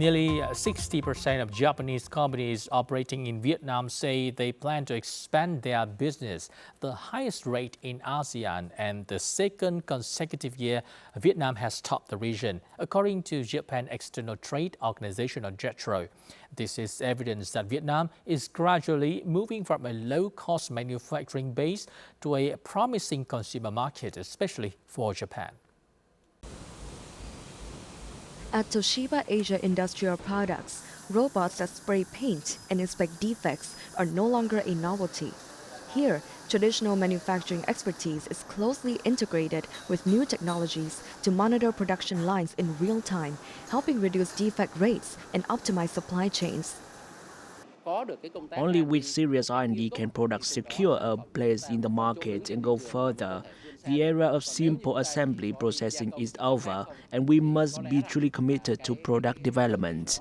Nearly 60% of Japanese companies operating in Vietnam say they plan to expand their business, the highest rate in ASEAN and the second consecutive year Vietnam has topped the region, according to Japan External Trade Organization or JETRO. This is evidence that Vietnam is gradually moving from a low-cost manufacturing base to a promising consumer market, especially for Japan. At Toshiba Asia Industrial Products, robots that spray paint and inspect defects are no longer a novelty. Here, traditional manufacturing expertise is closely integrated with new technologies to monitor production lines in real time, helping reduce defect rates and optimize supply chains. Only with serious R&D can products secure a place in the market and go further. The era of simple assembly processing is over, and we must be truly committed to product development.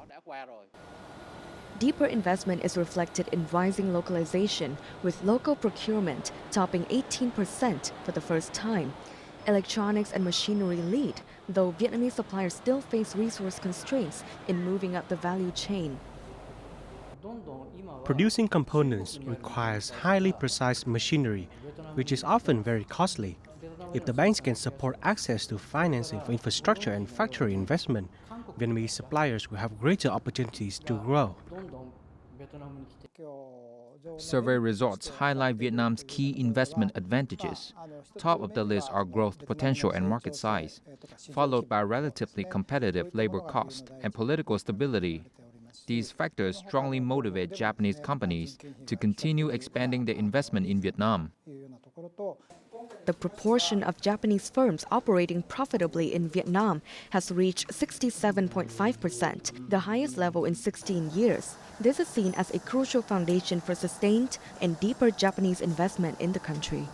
Deeper investment is reflected in rising localization, with local procurement topping 18% for the first time. Electronics and machinery lead, though Vietnamese suppliers still face resource constraints in moving up the value chain. Producing components requires highly precise machinery, which is often very costly. If the banks can support access to financing for infrastructure and factory investment, Vietnamese suppliers will have greater opportunities to grow. Survey results highlight Vietnam's key investment advantages. Top of the list are growth potential and market size, followed by relatively competitive labor cost and political stability. These factors strongly motivate Japanese companies to continue expanding their investment in Vietnam. The proportion of Japanese firms operating profitably in Vietnam has reached 67.5%, the highest level in 16 years. This is seen as a crucial foundation for sustained and deeper Japanese investment in the country.